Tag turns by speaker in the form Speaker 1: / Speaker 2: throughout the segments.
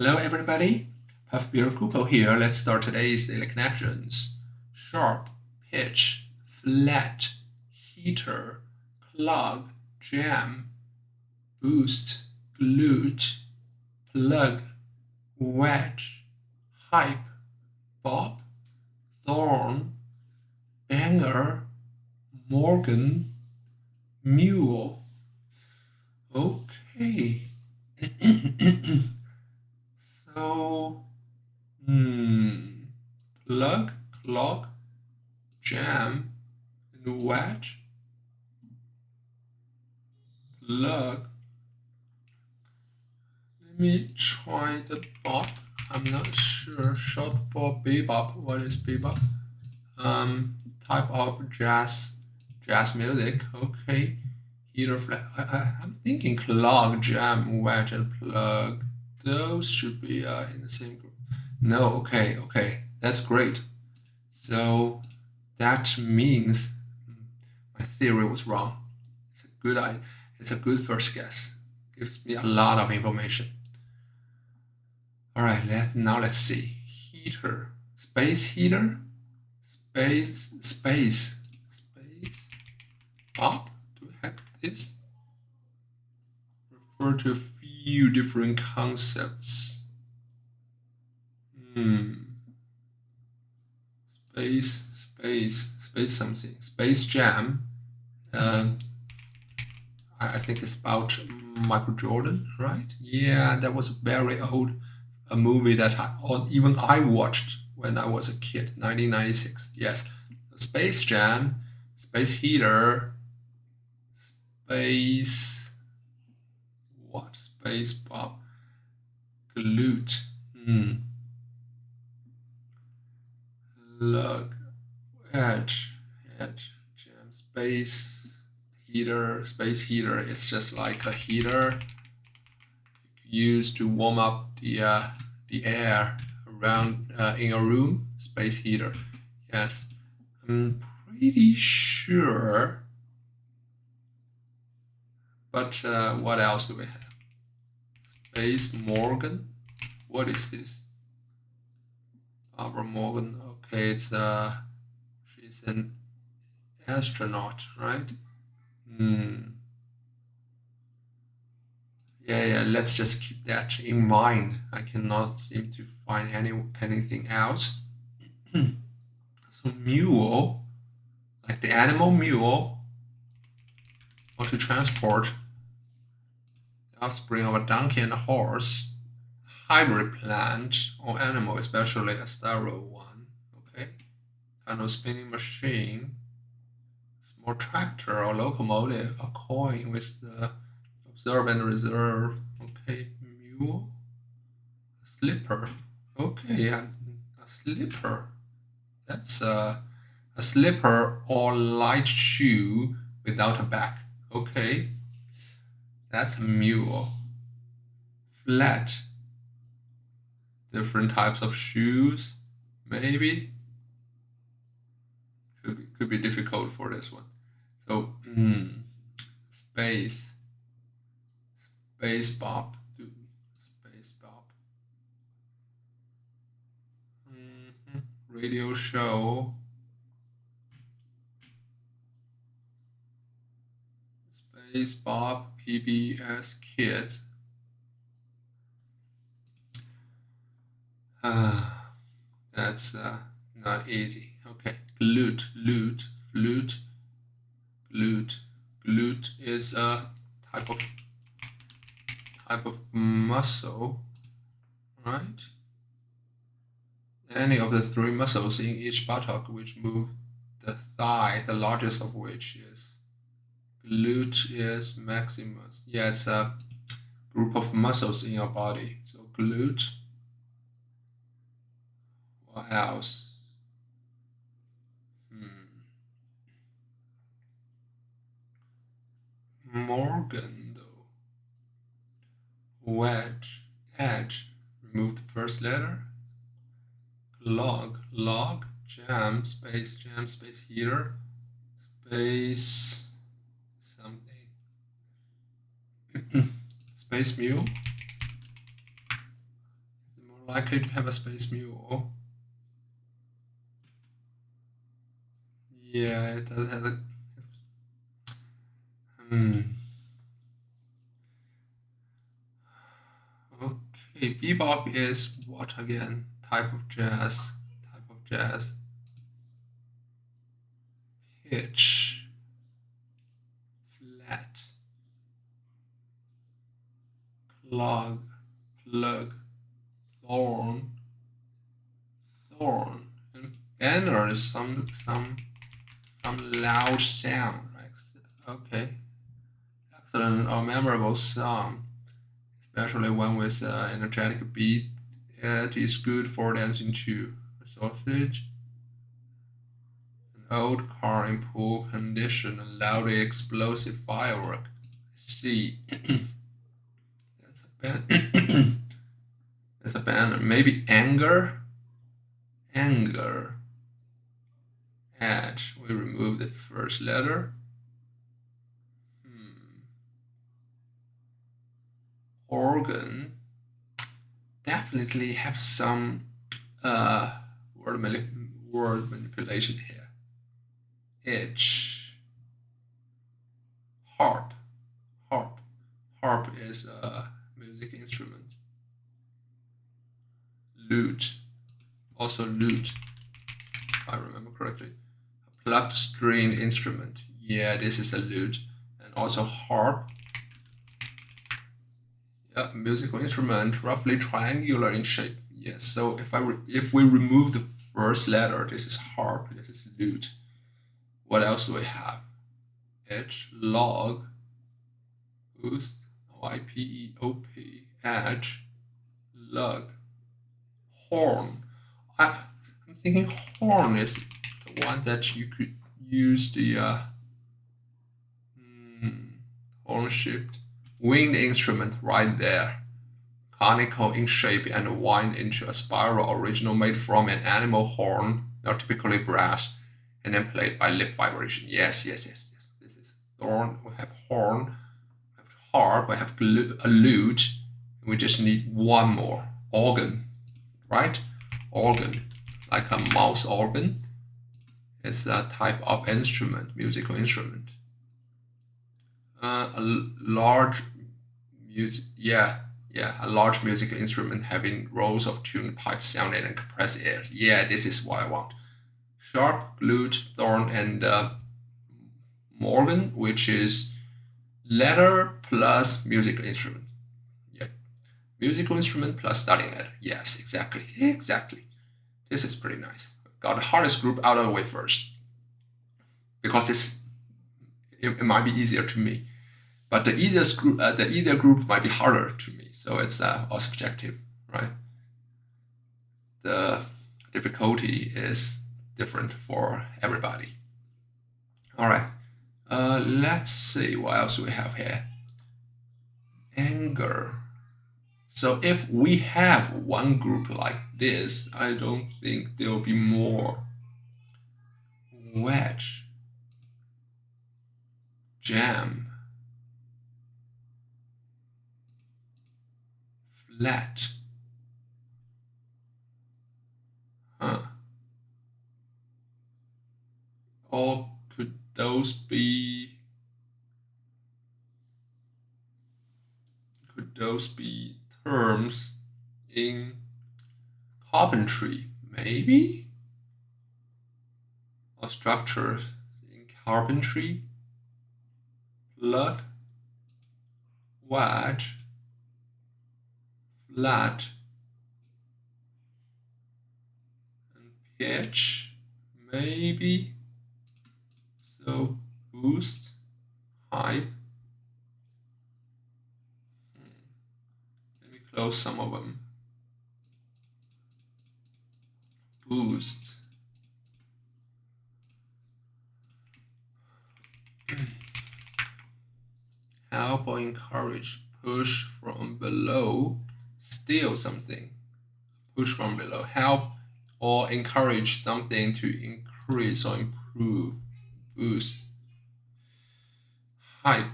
Speaker 1: Hello, everybody. Puff Beer Kupo here. Let's start today's daily connections. Sharp, pitch, flat, heater, clog, jam, boost, glute, plug, wedge, hype, bob, thorn, banger, Morgan, mule. Okay. So, hmm, plug, clog, jam, and wedge, plug. Let me try the bop. I'm not sure. Short for bebop. What is bebop? Type of jazz music. Okay. Heater flat. I'm thinking clog, jam, wedge, and plug. Those should be in the same group. No. Okay. That's great. So that means my theory was wrong. It's a good first guess. Gives me a lot of information. All right, let's see. Heater, space heater, space. Up. Do we have this? Refer to a few different concepts. Space something. Space Jam. I think it's about Michael Jordan, right? Yeah, that was a very old a movie that even I watched when I was a kid, 1996. Yes, Space Jam, Space Heater, Space what? Space Pop, Glute. Look, Edge, Jam, Space Heater, Space Heater. It's just like a heater used to warm up the air around in a room. Space heater. Yes, I'm pretty sure. But what else do we have? Space Morgan. What is this? Barbara Morgan. Okay, it's she's an astronaut, right? Yeah, let's just keep that in mind. I cannot seem to find anything else. So mule, like the animal mule, or to transport the offspring of a donkey and a horse, hybrid plant or animal, especially a sterile one. Okay, kind of spinning machine, small tractor or locomotive, a coin with the observe and reserve. Okay, mule, a slipper. Okay, a slipper. That's a slipper or light shoe without a back. Okay, that's a mule. Flat. Different types of shoes, maybe. Could be difficult for this one. So, space bop, space bop. Radio show. Space bop, PBS Kids. That's not easy. Okay, glute, flute. Glute is a type of muscle, right? Any of the three muscles in each buttock which move the thigh, the largest of which is glute is maximus. Yeah, it's a group of muscles in your body. So glute. What else? Morgan, though. Wedge, edge. Remove the first letter. Log, jam, space heater, space something. Space mule. likely to have a space mu. Yeah, it does have a. Okay, bebop is what again? Type of jazz. Type of jazz. Pitch. Flat. Plug. Plug. Thorn. Thorn. And banner is some loud sound, right? Okay. Excellent or memorable song, especially one with energetic beat. It is good for dancing to a sausage. An old car in poor condition, a loudly explosive firework. See, that's a band. That's a banner. Maybe anger. Anger. Edge. We remove the first letter. Organ. Definitely have some word manipulation here. Itch. Harp. Harp. Harp is a music instrument. Lute. Also lute, if I remember correctly. A plucked string instrument. Yeah, this is a lute. And also harp. Yeah, musical instrument, roughly triangular in shape. Yes, so if we remove the first letter, this is harp, this is lute. What else do we have? Edge, log, boost, YPEOP, edge, lug, horn. I'm thinking horn is the one that you could use the horn-shaped winged instrument right there. Conical in shape and wind into a spiral, original made from an animal horn, now typically brass, and then played by lip vibration. Yes. This is horn. We have horn, we have harp, we have a lute, and we just need one more. Organ, right? Organ, like a mouth organ. It's a type of instrument, musical instrument. A large a large musical instrument having rows of tuned pipes sounding and compressed air. Yeah, this is what I want. Sharp, lute, thorn, and Morgan, which is letter plus musical instrument. Yeah, musical instrument plus starting letter. Yes, exactly. This is pretty nice. Got the hardest group out of the way first, because it might be easier to me. But the easier group might be harder to me, so it's all subjective, right? The difficulty is different for everybody. All right, let's see what else we have here. Anger. So if we have one group like this, I don't think there will be more. Wedge. Jam. Flat. Or could those be terms in carpentry? Maybe? Or structures in carpentry? Plug, wedge, flat, and pitch, maybe. So boost, hype. Let me close some of them. Boost. Help or encourage, push from below, steal something. Push from below, help or encourage something to increase or improve. Boost. Hype.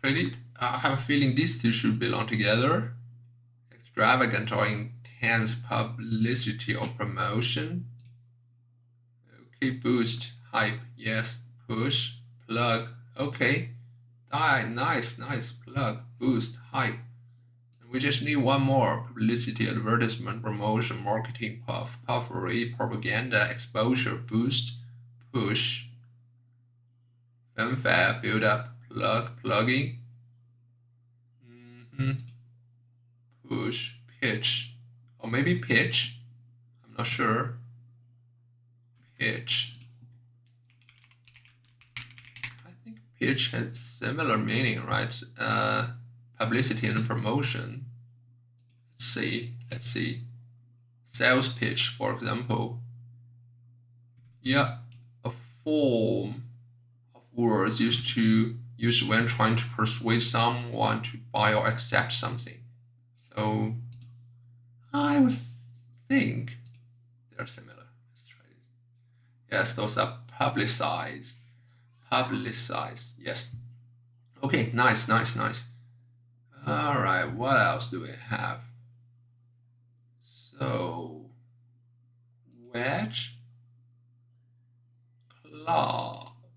Speaker 1: Pretty I have a feeling these two should belong together. Extravagant or intense publicity or promotion. Okay, boost, hype, yes, push, plug, okay. Nice, plug, boost, hype. We just need one more. Publicity, advertisement, promotion, marketing, puffery, propaganda, exposure, boost, push, fanfare, build up, plugging, push, pitch, or maybe pitch. I'm not sure. Pitch. I think pitch has similar meaning, right? Publicity and promotion. Let's see. Sales pitch, for example. Yeah, a form of words used when trying to persuade someone to buy or accept something. So I would think they're similar. Let's try this. Yes, those are publicize. Yes. Okay, nice. All right, what else do we have? So, wedge,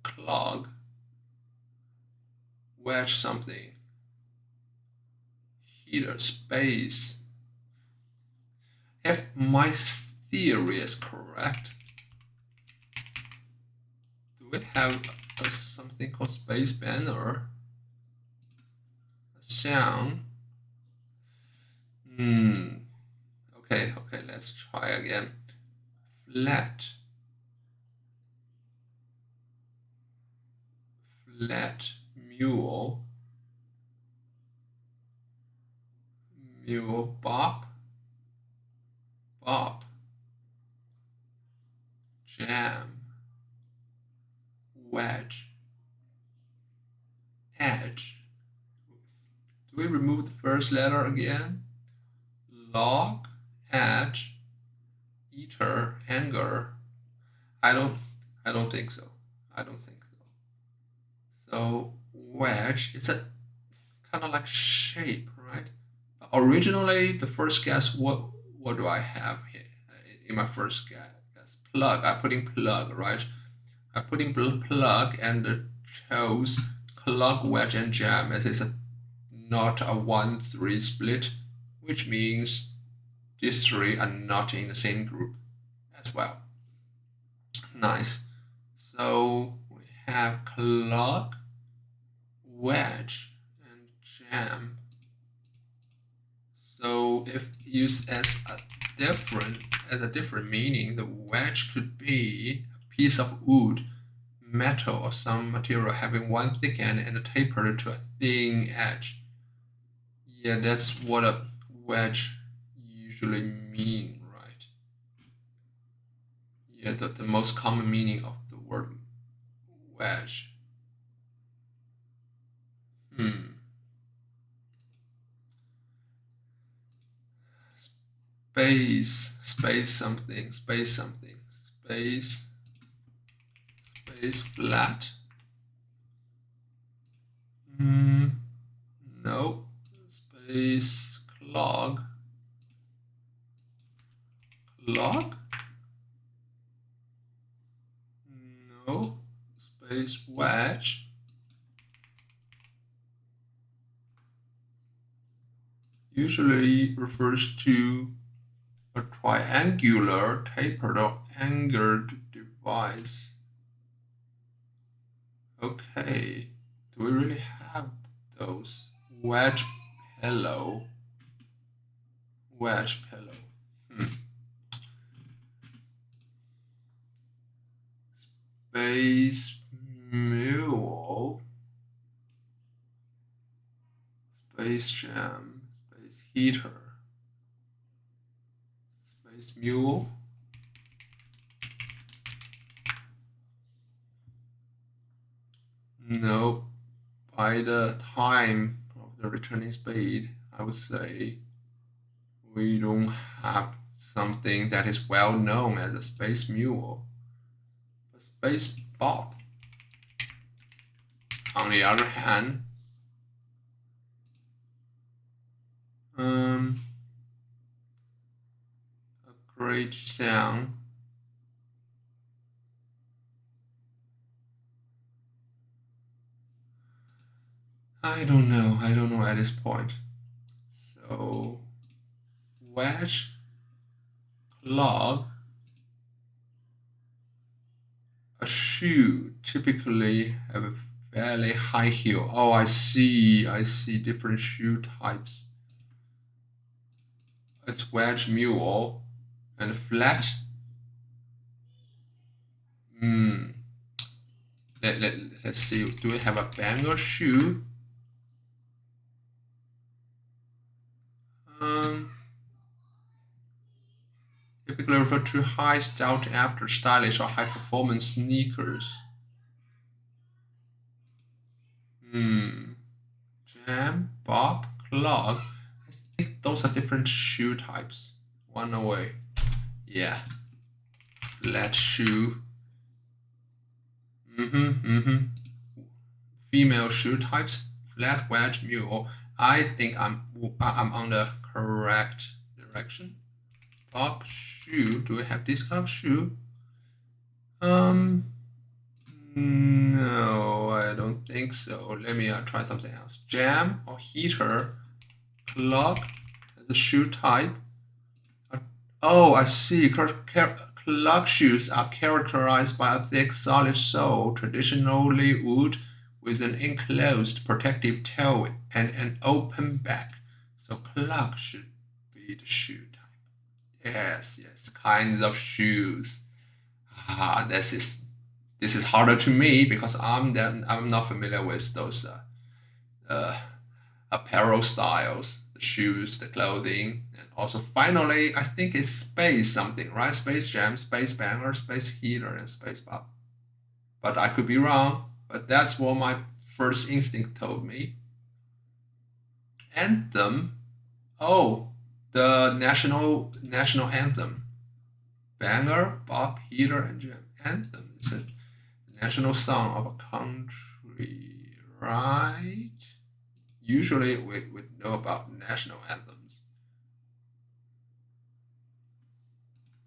Speaker 1: clog, wedge something, heater, space. If my theory is correct, do we have something called space banner? A sound. Okay, let's try again. Flat, mule, bop, jam, wedge, edge. Do we remove the first letter again? Log, edge, eater, anger. I don't think so. So wedge, it's a kind of like shape, right? But originally, the first guess, what do I have here in my first guess? Plug. I'm putting plug, right? I'm putting plug and chose clog, wedge, and jam as it's not a 1-3 split, which means these three are not in the same group as well. Nice. So we have clog, wedge, and jam. So if used as a different meaning, the wedge could be a piece of wood, metal, or some material having one thick end and tapered to a thin edge. Yeah, that's what a wedge usually mean, right? Yeah, the most common meaning of the word wedge. Space something, flat. No. Space clog. No. Space wedge. Usually refers to a triangular, tapered, or angled device. Okay, do we really have those? Wedge pillow. Space mule. Space jam. Space heater. Space mule. No. By the time of the returning speed, I would say we don't have something that is well known as a space mule. A space bop, on the other hand, A great sound. I don't know. I don't know at this point. So, wedge, clog, a shoe typically have a fairly high heel. Oh, I see. I see different shoe types. It's wedge mule and flat. Hmm. Let's see. Do we have a banger shoe? Um, Typically refer to high sought after stylish or high performance sneakers. Jam, bob, clog. I think those are different shoe types. One away. Yeah. Flat shoe. Female shoe types. Flat, wedge, mule. I think I'm on the correct direction. Bob shoe. Do we have this kind of shoe? No, I don't think so. Let me try something else. Jam or heater, clog as a shoe type. Oh, I see. Clog shoes are characterized by a thick, solid sole, traditionally wood, with an enclosed protective toe and an open back. So clog should be the shoe type. Yes, kinds of shoes. This is harder to me because I'm not familiar with those uh, apparel styles, the shoes, the clothing, and also finally I think it's space something, right? Space Jam, Space Banger, Space Heater, and Space Pop. But I could be wrong. But that's what my first instinct told me. Anthem. Oh, the national anthem. Banger, Bop, Heater, and Jam. Anthem. It's a national song of a country, right? Usually we know about national anthems.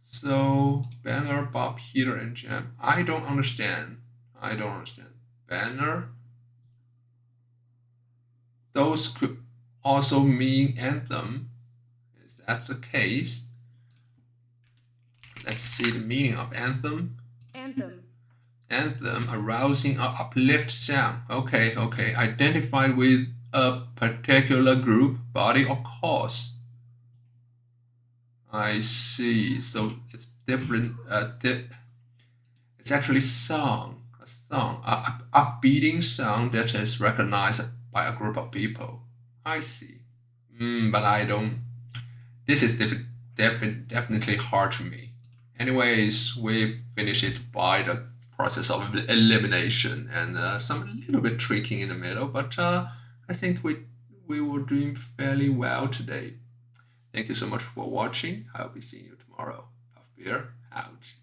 Speaker 1: So, Banner, Bob, Peter, and Jam. I don't understand. Banner. Those could also mean anthem. Is that the case? Let's see the meaning of anthem. Anthem, arousing or uplift sound. Okay. Identified with a particular group, body, or cause. I see. So it's different. It's actually a song, upbeating song that is recognized by a group of people. I see. But I don't. This is definitely hard to me. Anyways, we finish it by the process of elimination and some little bit tricking in the middle, but I think we were doing fairly well today. Thank you so much for watching. I'll be seeing you tomorrow. Puff Beer out.